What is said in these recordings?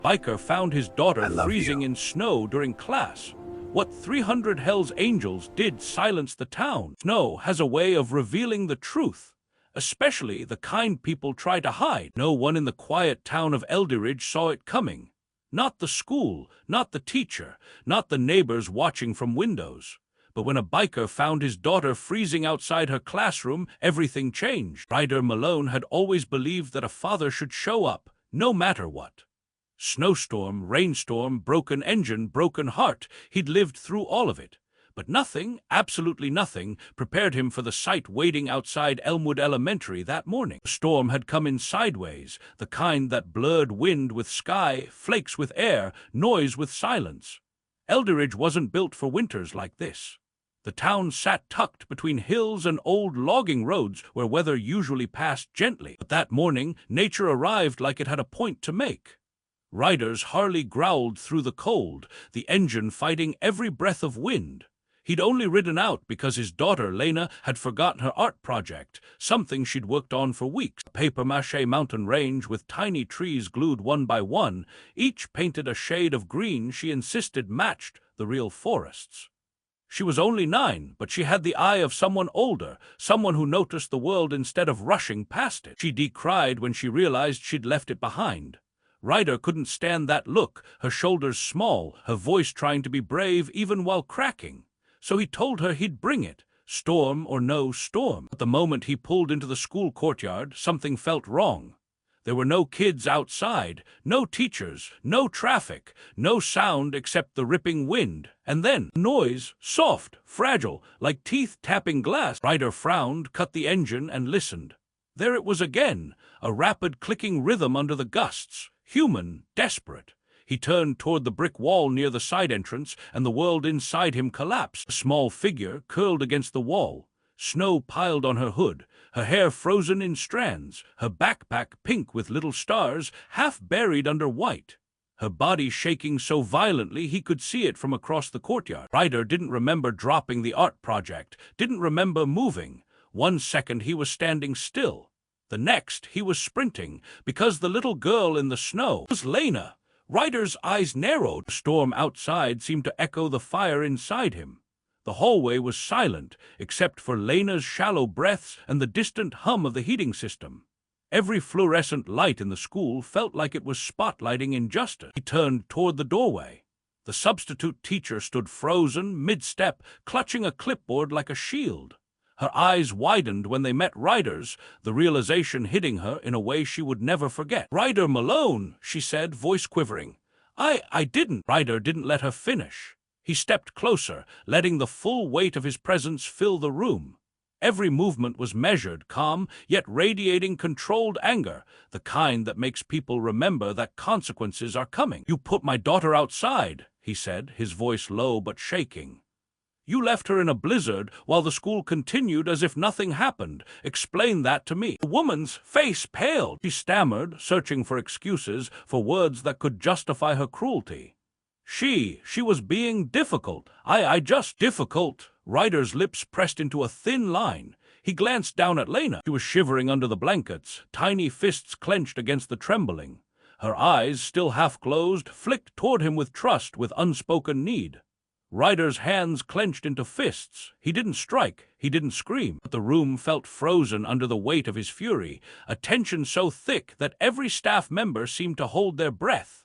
Biker found his daughter I love freezing you. in snow during class. What 300 Hell's Angels did silence the town. Snow has a way of revealing the truth, especially the kind people try to hide. No one in the quiet town of Elderridge saw it coming. Not the school, not the teacher, not the neighbors watching from windows. But when a biker found his daughter freezing outside her classroom, everything changed. Ryder Malone had always believed that a father should show up, no matter what. Snowstorm, rainstorm, broken engine, broken heart, he'd lived through all of it. But nothing, absolutely nothing, prepared him for the sight waiting outside Elmwood Elementary that morning. The storm had come in sideways, the kind that blurred wind with sky, flakes with air, noise with silence. Elderridge wasn't built for winters like this. The town sat tucked between hills and old logging roads where weather usually passed gently. But that morning, nature arrived like it had a point to make. Ryder's Harley growled through the cold, the engine fighting every breath of wind. He'd only ridden out because his daughter, Lena, had forgotten her art project, something she'd worked on for weeks. A papier-mâché mountain range with tiny trees glued one by one, each painted a shade of green she insisted matched the real forests. She was only 9, but she had the eye of someone older, someone who noticed the world instead of rushing past it. She decried when she realized she'd left it behind. Ryder couldn't stand that look, her shoulders small, her voice trying to be brave even while cracking. So he told her he'd bring it, storm or no storm. But the moment he pulled into the school courtyard, something felt wrong. There were no kids outside, no teachers, no traffic, no sound except the ripping wind. And then, noise, soft, fragile, like teeth tapping glass. Ryder frowned, cut the engine, and listened. There it was again, a rapid clicking rhythm under the gusts. Human, desperate. He turned toward the brick wall near the side entrance, and the world inside him collapsed. A small figure curled against the wall, snow piled on her hood, her hair frozen in strands, her backpack pink with little stars, half buried under white. Her body shaking so violently he could see it from across the courtyard. Ryder didn't remember dropping the art project, didn't remember moving. 1 second he was standing still. The next, he was sprinting, because the little girl in the snow was Lena. Ryder's eyes narrowed. The storm outside seemed to echo the fire inside him. The hallway was silent, except for Lena's shallow breaths and the distant hum of the heating system. Every fluorescent light in the school felt like it was spotlighting injustice. He turned toward the doorway. The substitute teacher stood frozen, mid-step, clutching a clipboard like a shield. Her eyes widened when they met Ryder's, the realization hitting her in a way she would never forget. "Ryder Malone," she said, voice quivering. I didn't." Ryder didn't let her finish. He stepped closer, letting the full weight of his presence fill the room. Every movement was measured, calm, yet radiating controlled anger, the kind that makes people remember that consequences are coming. "You put my daughter outside," he said, his voice low but shaking. "You left her in a blizzard while the school continued as if nothing happened. Explain that to me." The woman's face paled. She stammered, searching for excuses, for words that could justify her cruelty. She was being difficult. I just difficult. Ryder's lips pressed into a thin line. He glanced down at Lena. She was shivering under the blankets, tiny fists clenched against the trembling. Her eyes, still half closed, flicked toward him with trust, with unspoken need. Ryder's hands clenched into fists. He didn't strike, he didn't scream, but the room felt frozen under the weight of his fury, a tension so thick that every staff member seemed to hold their breath.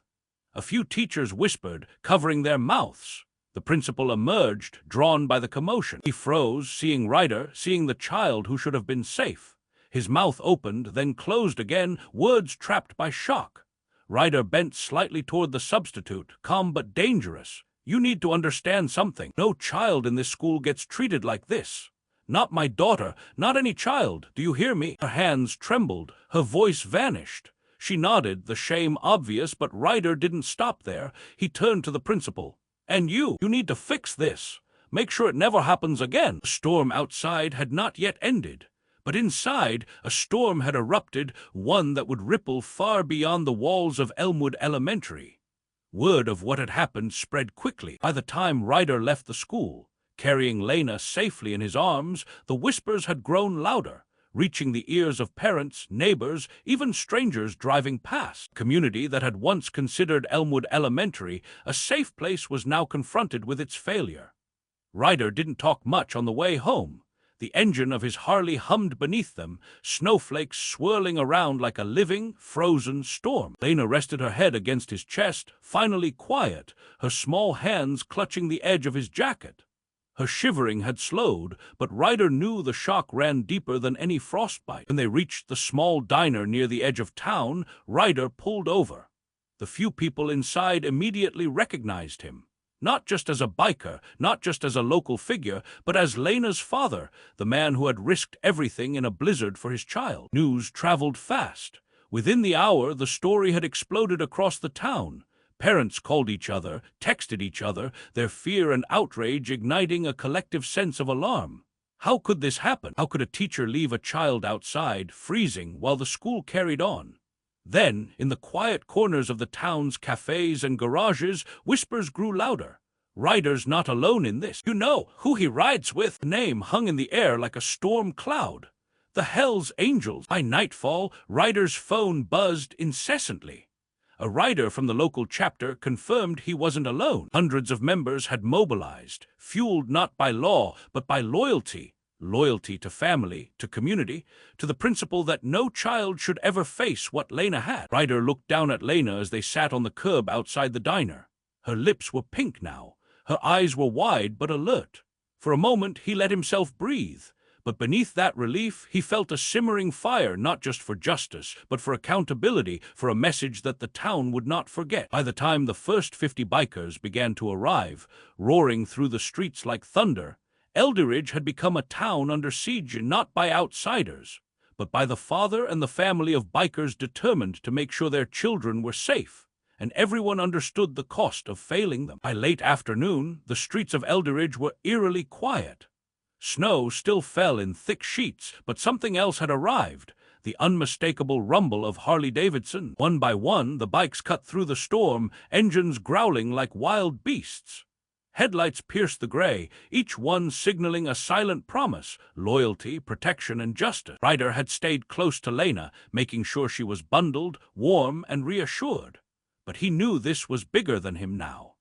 A few teachers whispered, covering their mouths. The principal emerged, drawn by the commotion. He froze, seeing Ryder, seeing the child who should have been safe. His mouth opened, then closed again, words trapped by shock. Ryder bent slightly toward the substitute, calm but dangerous. "You need to understand something. No child in this school gets treated like this. Not my daughter, not any child. Do you hear me?" Her hands trembled, her voice vanished. She nodded, the shame obvious, but Ryder didn't stop there. He turned to the principal. "And you need to fix this. Make sure it never happens again." The storm outside had not yet ended, but inside a storm had erupted, one that would ripple far beyond the walls of Elmwood Elementary. Word of what had happened spread quickly. By the time Ryder left the school, carrying Lena safely in his arms, the whispers had grown louder. reaching the ears of parents, neighbors, even strangers driving past. The community that had once considered Elmwood Elementary a safe place was now confronted with its failure. Ryder didn't talk much on the way home. The engine of his Harley hummed beneath them, snowflakes swirling around like a living, frozen storm. Lena rested her head against his chest, finally quiet, her small hands clutching the edge of his jacket. Her shivering had slowed, but Ryder knew the shock ran deeper than any frostbite. When they reached the small diner near the edge of town, Ryder pulled over. The few people inside immediately recognized him. Not just as a biker, not just as a local figure, but as Lena's father, the man who had risked everything in a blizzard for his child. News traveled fast. Within the hour, the story had exploded across the town. Parents called each other, texted each other, their fear and outrage igniting a collective sense of alarm. How could this happen? How could a teacher leave a child outside, freezing, while the school carried on? Then, in the quiet corners of the town's cafes and garages, whispers grew louder. Ryder's not alone in this. You know who he rides with? The name hung in the air like a storm cloud. The Hells Angels. By nightfall, Ryder's phone buzzed incessantly. A rider from the local chapter confirmed he wasn't alone. Hundreds of members had mobilized, fueled not by law, but by loyalty. Loyalty to family, to community, to the principle that no child should ever face what Lena had. Ryder looked down at Lena as they sat on the curb outside the diner. Her lips were pink now. Her eyes were wide but alert. For a moment, he let himself breathe. But beneath that relief, he felt a simmering fire, not just for justice, but for accountability, for a message that the town would not forget. By the time the first 50 bikers began to arrive, roaring through the streets like thunder, Elderridge had become a town under siege not by outsiders, but by the father and the family of bikers determined to make sure their children were safe, and everyone understood the cost of failing them. By late afternoon, the streets of Elderridge were eerily quiet. Snow still fell in thick sheets, but something else had arrived, the unmistakable rumble of Harley-Davidson. One by one, the bikes cut through the storm, engines growling like wild beasts. Headlights pierced the gray, each one signaling a silent promise, loyalty, protection, and justice. Ryder had stayed close to Lena, making sure she was bundled, warm, and reassured. But he knew this was bigger than him now.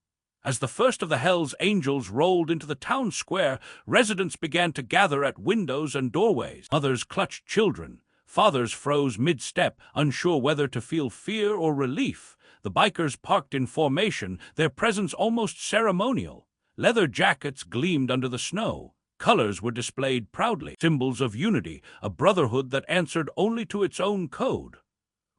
As the first of the Hells Angels rolled into the town square, residents began to gather at windows and doorways. Mothers clutched children. Fathers froze mid-step, unsure whether to feel fear or relief. The bikers parked in formation, their presence almost ceremonial. Leather jackets gleamed under the snow. Colors were displayed proudly, symbols of unity, a brotherhood that answered only to its own code.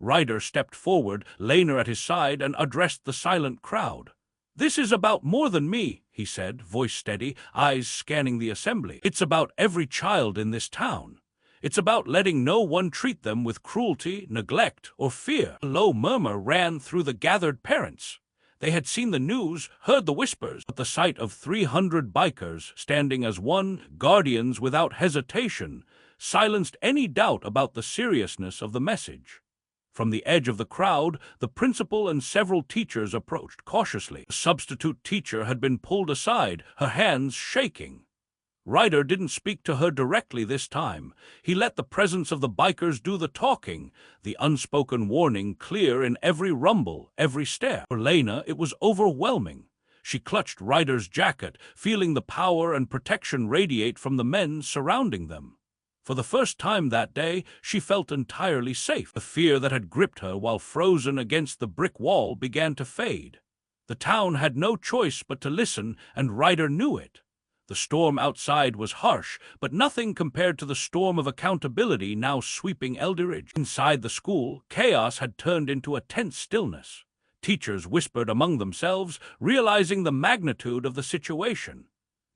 Ryder stepped forward, Lena at his side, and addressed the silent crowd. "This is about more than me," he said, voice steady, eyes scanning the assembly. "It's about every child in this town. It's about letting no one treat them with cruelty, neglect, or fear." A low murmur ran through the gathered parents. They had seen the news, heard the whispers, but the sight of 300 bikers standing as one, guardians without hesitation, silenced any doubt about the seriousness of the message. From the edge of the crowd, the principal and several teachers approached cautiously. The substitute teacher had been pulled aside, her hands shaking. Ryder didn't speak to her directly this time. He let the presence of the bikers do the talking, the unspoken warning clear in every rumble, every stare. For Lena, it was overwhelming. She clutched Ryder's jacket, feeling the power and protection radiate from the men surrounding them. For the first time that day, she felt entirely safe. The fear that had gripped her while frozen against the brick wall began to fade. The town had no choice but to listen, and Ryder knew it. The storm outside was harsh, but nothing compared to the storm of accountability now sweeping Elderridge. Inside the school, chaos had turned into a tense stillness. Teachers whispered among themselves, realizing the magnitude of the situation.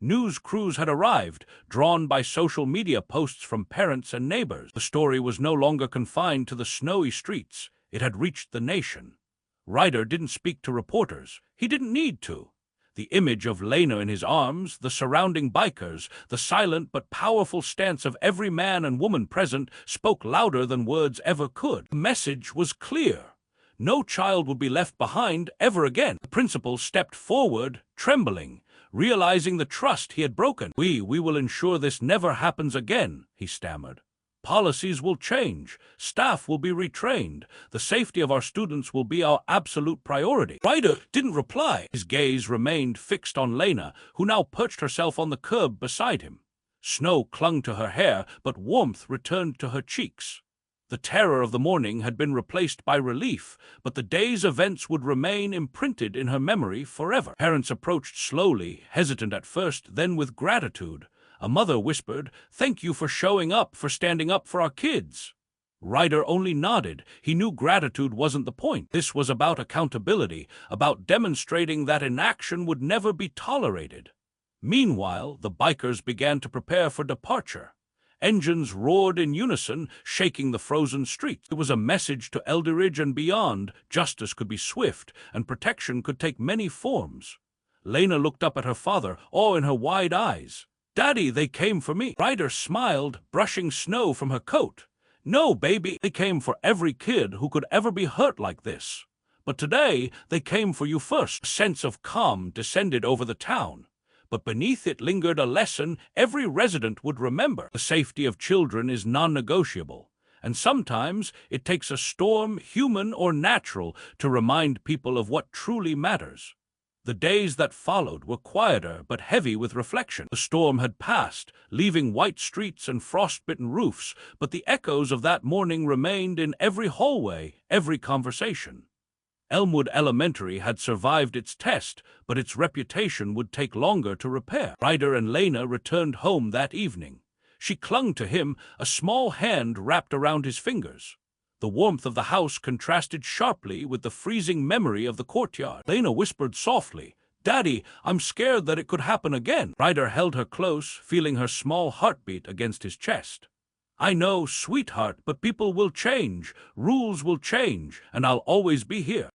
News crews had arrived, drawn by social media posts from parents and neighbors. The story was no longer confined to the snowy streets. It had reached the nation. Ryder didn't speak to reporters. He didn't need to. The image of Lena in his arms, the surrounding bikers, the silent but powerful stance of every man and woman present spoke louder than words ever could. The message was clear. No child would be left behind ever again. The principal stepped forward, trembling, realizing the trust he had broken. We will ensure this never happens again," he stammered. Policies will change. Staff will be retrained. The safety of our students will be our absolute priority." Ryder didn't reply. His gaze remained fixed on Lena, who now perched herself on the curb beside him. Snow clung to her hair, but warmth returned to her cheeks. The terror of the morning had been replaced by relief, but the day's events would remain imprinted in her memory forever. Parents approached slowly, hesitant at first, then with gratitude. A mother whispered, "Thank you for showing up, for standing up for our kids." Ryder only nodded. He knew gratitude wasn't the point. This was about accountability, about demonstrating that inaction would never be tolerated. Meanwhile, the bikers began to prepare for departure. Engines roared in unison, shaking the frozen streets. It was a message to Elderridge and beyond. Justice could be swift, and protection could take many forms. Lena looked up at her father, awe in her wide eyes. "Daddy, they came for me." Ryder smiled, brushing snow from her coat. "No, baby, they came for every kid who could ever be hurt like this. But today, they came for you first." A sense of calm descended over the town. But beneath it lingered a lesson every resident would remember. The safety of children is non-negotiable, and sometimes it takes a storm, human or natural, to remind people of what truly matters. The days that followed were quieter but heavy with reflection. The storm had passed, leaving white streets and frost-bitten roofs, but the echoes of that morning remained in every hallway, every conversation. Elmwood Elementary had survived its test, but its reputation would take longer to repair. Ryder and Lena returned home that evening. She clung to him, a small hand wrapped around his fingers. The warmth of the house contrasted sharply with the freezing memory of the courtyard. Lena whispered softly, "Daddy, I'm scared that it could happen again." Ryder held her close, feeling her small heartbeat against his chest. "I know, sweetheart, but people will change, rules will change, and I'll always be here."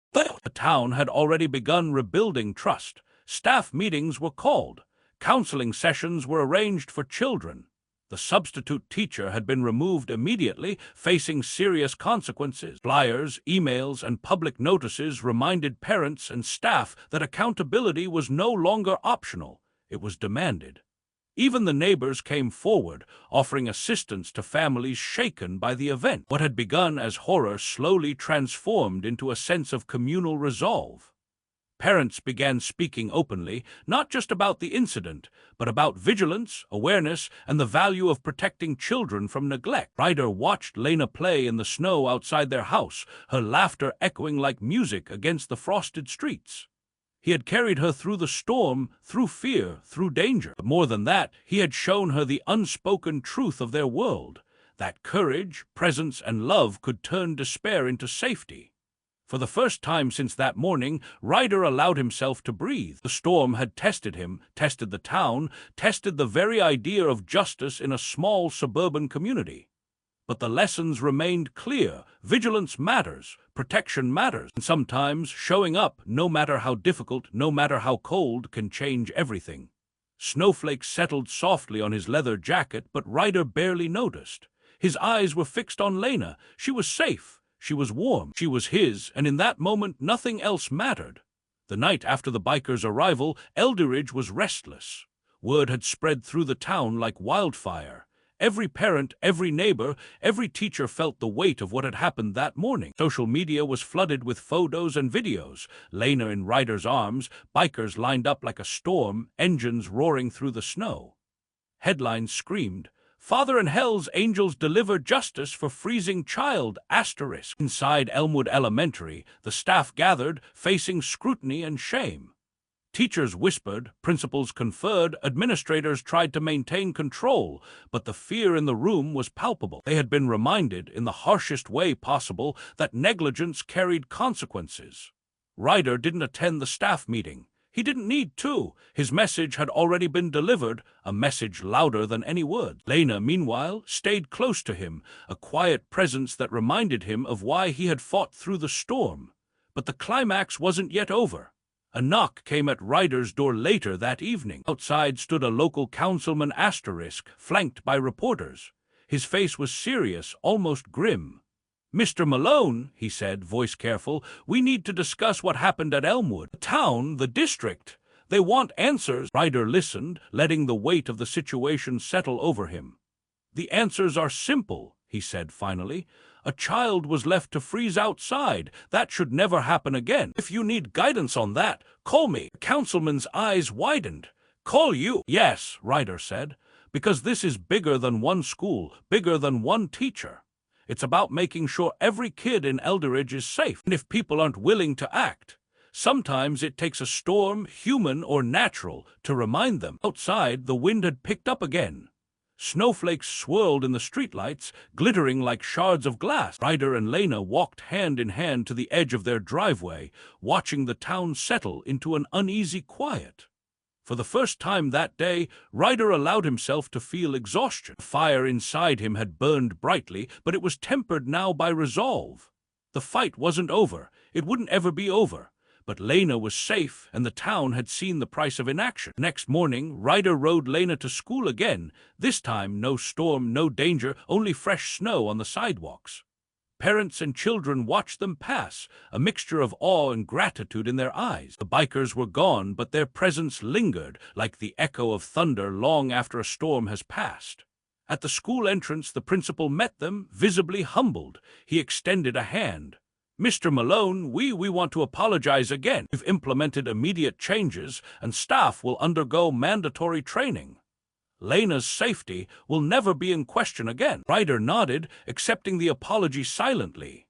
The town had already begun rebuilding trust. Staff meetings were called. Counseling sessions were arranged for children. The substitute teacher had been removed immediately, facing serious consequences. Flyers, emails, and public notices reminded parents and staff that accountability was no longer optional. It was demanded. Even the neighbors came forward, offering assistance to families shaken by the event. What had begun as horror slowly transformed into a sense of communal resolve. Parents began speaking openly, not just about the incident, but about vigilance, awareness, and the value of protecting children from neglect. Ryder watched Lena play in the snow outside their house, her laughter echoing like music against the frosted streets. He had carried her through the storm, through fear, through danger. But more than that, he had shown her the unspoken truth of their world, that courage, presence, and love could turn despair into safety. For the first time since that morning, Ryder allowed himself to breathe. The storm had tested him, tested the town, tested the very idea of justice in a small suburban community. But the lessons remained clear. Vigilance matters. Protection matters. And sometimes showing up, no matter how difficult, no matter how cold, can change everything. Snowflakes settled softly on his leather jacket, but Ryder barely noticed. His eyes were fixed on Lena. She was safe. She was warm. She was his, and in that moment nothing else mattered. The night after the bikers' arrival, Elderridge was restless. Word had spread through the town like wildfire. Every parent, every neighbor, every teacher felt the weight of what had happened that morning. Social media was flooded with photos and videos. Lena in Ryder's arms, bikers lined up like a storm, engines roaring through the snow. Headlines screamed, "Father and Hell's Angels deliver justice for freezing child, **." Inside Elmwood Elementary, the staff gathered, facing scrutiny and shame. Teachers whispered, principals conferred, administrators tried to maintain control, but the fear in the room was palpable. They had been reminded, in the harshest way possible, that negligence carried consequences. Ryder didn't attend the staff meeting. He didn't need to. His message had already been delivered, a message louder than any words. Lena, meanwhile, stayed close to him, a quiet presence that reminded him of why he had fought through the storm. But the climax wasn't yet over. A knock came at Ryder's door later that evening. Outside stood a local councilman **, flanked by reporters. His face was serious, almost grim. "Mr. Malone," he said, voice careful, "we need to discuss what happened at Elmwood. The town, the district. They want answers." Ryder listened, letting the weight of the situation settle over him. "The answers are simple," he said finally. "A child was left to freeze outside. That should never happen again. If you need guidance on that, call me." The councilman's eyes widened. "Call you?" "Yes," Ryder said, "because this is bigger than one school, bigger than one teacher. It's about making sure every kid in Elderridge is safe. And if people aren't willing to act, sometimes it takes a storm, human or natural, to remind them." Outside, the wind had picked up again. Snowflakes swirled in the streetlights, glittering like shards of glass. Ryder and Lena walked hand in hand to the edge of their driveway, watching the town settle into an uneasy quiet. For the first time that day, Ryder allowed himself to feel exhaustion. The fire inside him had burned brightly, but it was tempered now by resolve. The fight wasn't over. It wouldn't ever be over. But Lena was safe, and the town had seen the price of inaction. Next morning, Ryder rode Lena to school again. This time, no storm, no danger, only fresh snow on the sidewalks. Parents and children watched them pass, a mixture of awe and gratitude in their eyes. The bikers were gone, but their presence lingered, like the echo of thunder long after a storm has passed. At the school entrance, the principal met them, visibly humbled. He extended a hand. "Mr. Malone, we want to apologize again. We've implemented immediate changes, and staff will undergo mandatory training. Lena's safety will never be in question again." Ryder nodded, accepting the apology silently.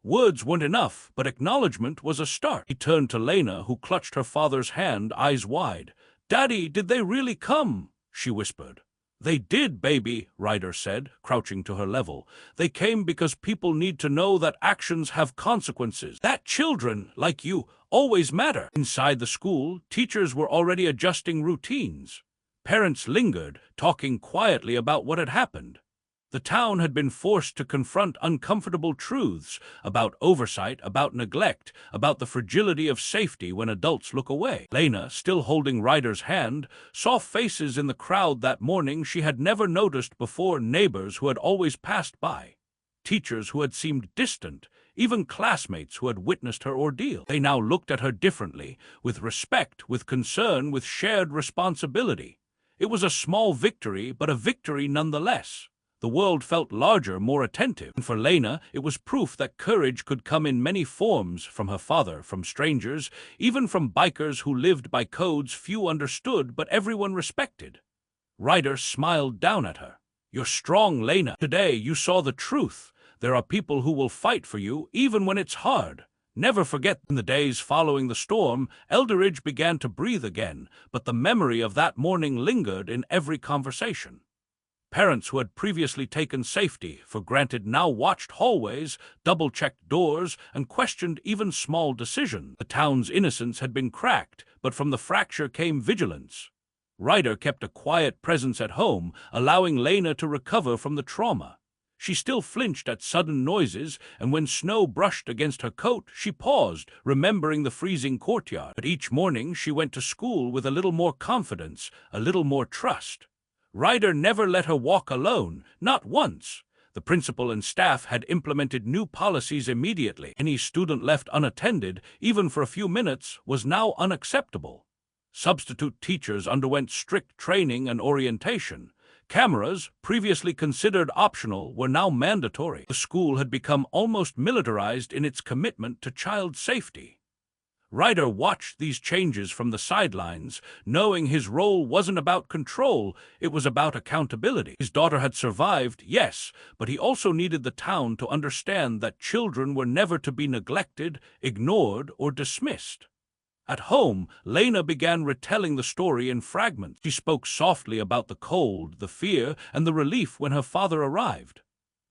Words weren't enough, but acknowledgement was a start. He turned to Lena, who clutched her father's hand, eyes wide. "Daddy, did they really come?" she whispered. "They did, baby," Ryder said, crouching to her level. "They came because people need to know that actions have consequences, that children, like you, always matter." Inside the school, teachers were already adjusting routines. Parents lingered, talking quietly about what had happened. The town had been forced to confront uncomfortable truths about oversight, about neglect, about the fragility of safety when adults look away. Lena, still holding Ryder's hand, saw faces in the crowd that morning she had never noticed before, neighbors who had always passed by, teachers who had seemed distant, even classmates who had witnessed her ordeal. They now looked at her differently, with respect, with concern, with shared responsibility. It was a small victory, but a victory nonetheless. The world felt larger, more attentive. And for Lena, it was proof that courage could come in many forms, from her father, from strangers, even from bikers who lived by codes few understood but everyone respected. Ryder smiled down at her. "You're strong, Lena. Today you saw the truth. There are people who will fight for you, even when it's hard. Never forget." In the days following the storm, Elderridge began to breathe again, but the memory of that morning lingered in every conversation. Parents who had previously taken safety for granted now watched hallways, double-checked doors, and questioned even small decisions. The town's innocence had been cracked, but from the fracture came vigilance. Ryder kept a quiet presence at home, allowing Lena to recover from the trauma. She still flinched at sudden noises, and when snow brushed against her coat, she paused, remembering the freezing courtyard. But each morning she went to school with a little more confidence, a little more trust. Ryder never let her walk alone, not once. The principal and staff had implemented new policies immediately. Any student left unattended, even for a few minutes, was now unacceptable. Substitute teachers underwent strict training and orientation. Cameras, previously considered optional, were now mandatory. The school had become almost militarized in its commitment to child safety. Ryder watched these changes from the sidelines, knowing his role wasn't about control, it was about accountability. His daughter had survived, yes, but he also needed the town to understand that children were never to be neglected, ignored, or dismissed. At home, Lena began retelling the story in fragments. She spoke softly about the cold, the fear, and the relief when her father arrived.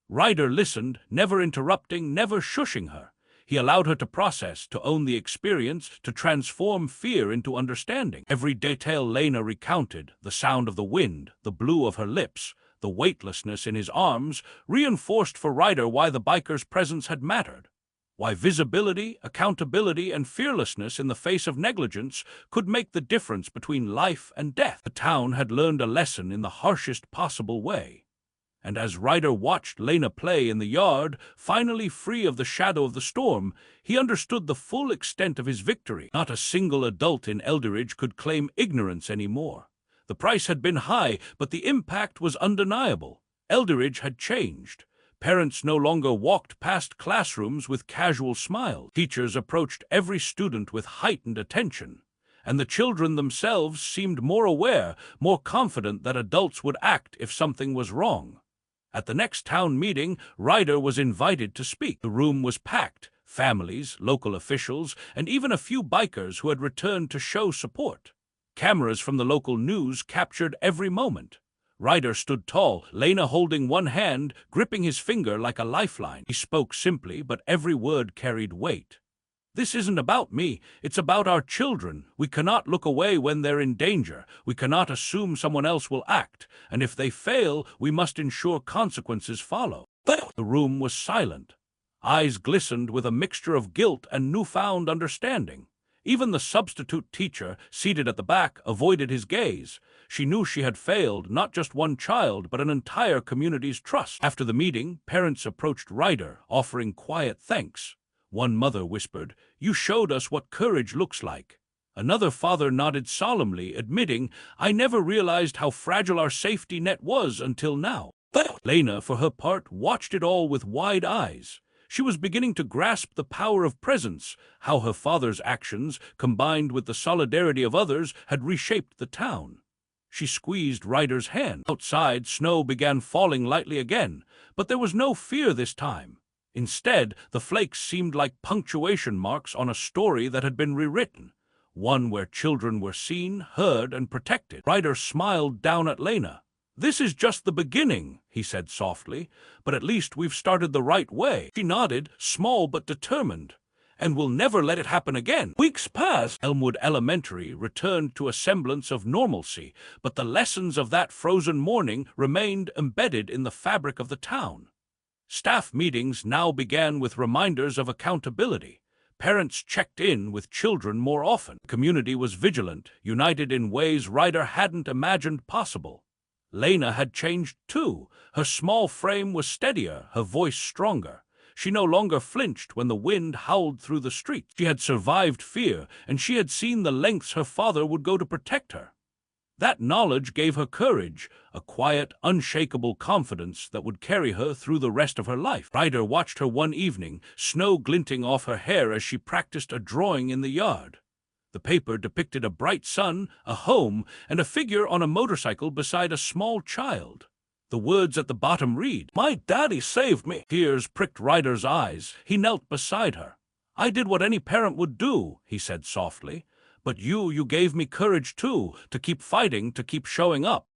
Ryder listened, never interrupting, never shushing her. He allowed her to process, to own the experience, to transform fear into understanding. Every detail Lena recounted, the sound of the wind, the blue of her lips, the weightlessness in his arms, reinforced for Ryder why the biker's presence had mattered. Why visibility, accountability, and fearlessness in the face of negligence could make the difference between life and death. The town had learned a lesson in the harshest possible way. And as Ryder watched Lena play in the yard, finally free of the shadow of the storm, he understood the full extent of his victory. Not a single adult in Elderridge could claim ignorance anymore. The price had been high, but the impact was undeniable. Elderridge had changed. Parents no longer walked past classrooms with casual smiles. Teachers approached every student with heightened attention, and the children themselves seemed more aware, more confident that adults would act if something was wrong. At the next town meeting, Ryder was invited to speak. The room was packed. Families, local officials, and even a few bikers who had returned to show support. Cameras from the local news captured every moment. Ryder stood tall, Lena holding one hand, gripping his finger like a lifeline. He spoke simply, but every word carried weight. "This isn't about me, it's about our children. We cannot look away when they're in danger. We cannot assume someone else will act, and if they fail, we must ensure consequences follow." The room was silent. Eyes glistened with a mixture of guilt and newfound understanding. Even the substitute teacher, seated at the back, avoided his gaze. She knew she had failed not just one child, but an entire community's trust. After the meeting, parents approached Ryder, offering quiet thanks. One mother whispered, "You showed us what courage looks like." Another father nodded solemnly, admitting, "I never realized how fragile our safety net was until now." Lena, for her part, watched it all with wide eyes. She was beginning to grasp the power of presence, how her father's actions, combined with the solidarity of others, had reshaped the town. She squeezed Ryder's hand. Outside, snow began falling lightly again, but there was no fear this time. Instead, the flakes seemed like punctuation marks on a story that had been rewritten, one where children were seen, heard, and protected. Ryder smiled down at Lena. "This is just the beginning," he said softly, "but at least we've started the right way." She nodded, small but determined. "And we'll never let it happen again." Weeks passed. Elmwood Elementary returned to a semblance of normalcy, but the lessons of that frozen morning remained embedded in the fabric of the town. Staff meetings now began with reminders of accountability. Parents checked in with children more often. The community was vigilant, united in ways Ryder hadn't imagined possible. Lena had changed too. Her small frame was steadier, her voice stronger. She no longer flinched when the wind howled through the streets. She had survived fear, and she had seen the lengths her father would go to protect her. That knowledge gave her courage, a quiet, unshakable confidence that would carry her through the rest of her life. Ryder watched her one evening, snow glinting off her hair as she practiced a drawing in the yard. The paper depicted a bright sun, a home, and a figure on a motorcycle beside a small child. The words at the bottom read, "My daddy saved me." Tears pricked Ryder's eyes. He knelt beside her. "I did what any parent would do," he said softly. "But you gave me courage too, to keep fighting, to keep showing up."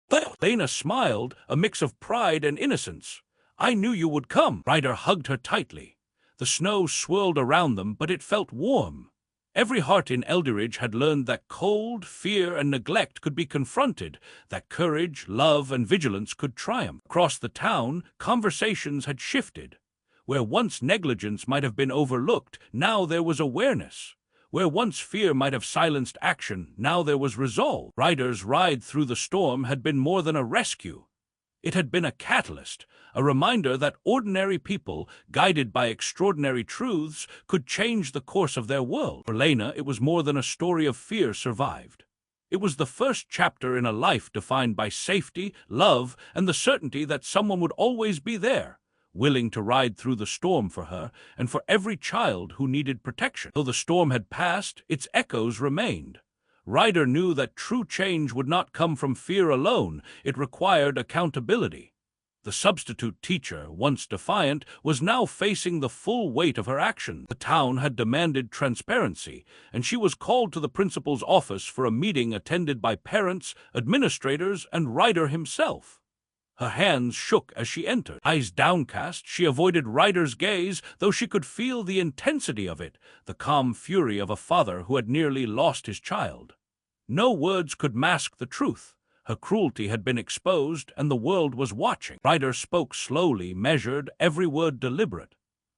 Lena smiled, a mix of pride and innocence. "I knew you would come." Ryder hugged her tightly. The snow swirled around them, but it felt warm. Every heart in Elderridge had learned that cold, fear, and neglect could be confronted, that courage, love, and vigilance could triumph. Across the town, conversations had shifted. Where once negligence might have been overlooked, now there was awareness. Where once fear might have silenced action, now there was resolve. Ryder's ride through the storm had been more than a rescue. It had been a catalyst, a reminder that ordinary people, guided by extraordinary truths, could change the course of their world. For Lena, it was more than a story of fear survived. It was the first chapter in a life defined by safety, love, and the certainty that someone would always be there, willing to ride through the storm for her and for every child who needed protection. Though the storm had passed, its echoes remained. Ryder knew that true change would not come from fear alone. It required accountability. The substitute teacher, once defiant, was now facing the full weight of her actions. The town had demanded transparency, and she was called to the principal's office for a meeting attended by parents, administrators, and Ryder himself. Her hands shook as she entered. Eyes downcast, she avoided Ryder's gaze, though she could feel the intensity of it, the calm fury of a father who had nearly lost his child. No words could mask the truth. Her cruelty had been exposed, and the world was watching. Ryder spoke slowly, measured, every word deliberate.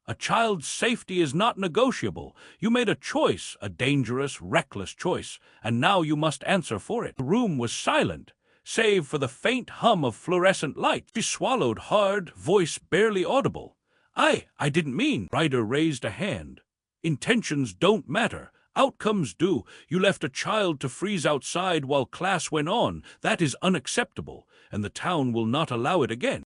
"A child's safety is not negotiable. You made a choice, a dangerous, reckless choice, and now you must answer for it." The room was silent, save for the faint hum of fluorescent light. She swallowed hard, voice barely audible. I didn't mean." Ryder raised a hand. "Intentions don't matter. Outcomes do. You left a child to freeze outside while class went on. That is unacceptable, and the town will not allow it again."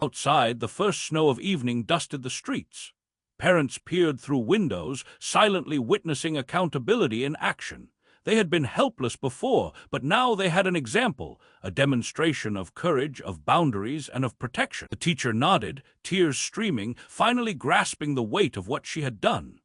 Outside, the first snow of evening dusted the streets. Parents peered through windows, silently witnessing accountability in action. They had been helpless before, but now they had an example, a demonstration of courage, of boundaries, and of protection. The teacher nodded, tears streaming, finally grasping the weight of what she had done.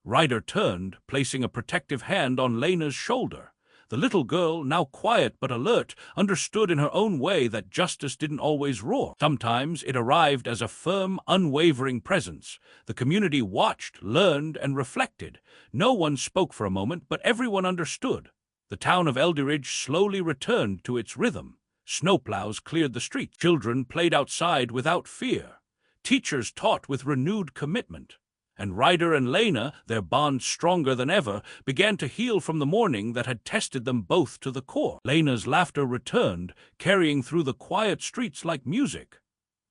Ryder turned, placing a protective hand on Lena's shoulder. The little girl, now quiet but alert, understood in her own way that justice didn't always roar. Sometimes it arrived as a firm, unwavering presence. The community watched, learned, and reflected. No one spoke for a moment, but everyone understood. The town of Elderridge slowly returned to its rhythm. Snowplows cleared the streets. Children played outside without fear. Teachers taught with renewed commitment. And Ryder and Lena, their bond stronger than ever, began to heal from the morning that had tested them both to the core. Lena's laughter returned, carrying through the quiet streets like music.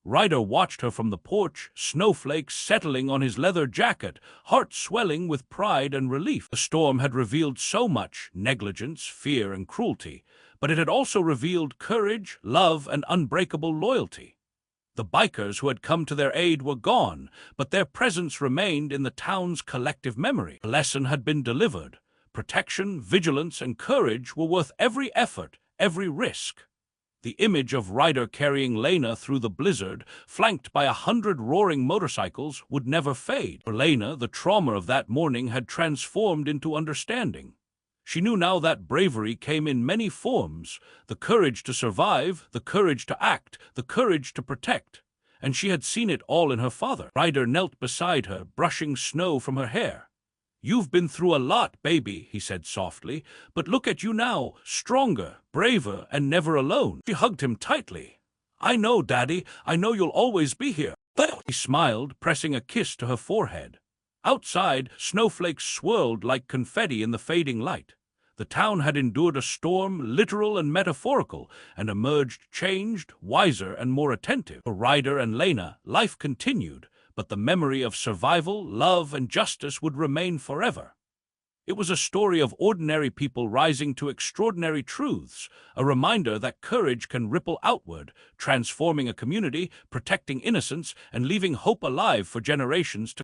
Ryder watched her from the porch, snowflakes settling on his leather jacket, heart swelling with pride and relief. The storm had revealed so much, negligence, fear, and cruelty, but it had also revealed courage, love, and unbreakable loyalty. The bikers who had come to their aid were gone, but their presence remained in the town's collective memory. A lesson had been delivered. Protection, vigilance, and courage were worth every effort, every risk. The image of Ryder carrying Lena through the blizzard, flanked by 100 roaring motorcycles, would never fade. For Lena, the trauma of that morning had transformed into understanding. She knew now that bravery came in many forms, the courage to survive, the courage to act, the courage to protect. And she had seen it all in her father. Ryder knelt beside her, brushing snow from her hair. "You've been through a lot, baby," he said softly, "but look at you now, stronger, braver, and never alone." She hugged him tightly. "I know, Daddy, I know you'll always be here." He smiled, pressing a kiss to her forehead. Outside, snowflakes swirled like confetti in the fading light. The town had endured a storm, literal and metaphorical, and emerged changed, wiser, and more attentive. For Ryder and Lena, life continued, but the memory of survival, love, and justice would remain forever. It was a story of ordinary people rising to extraordinary truths, a reminder that courage can ripple outward, transforming a community, protecting innocence, and leaving hope alive for generations to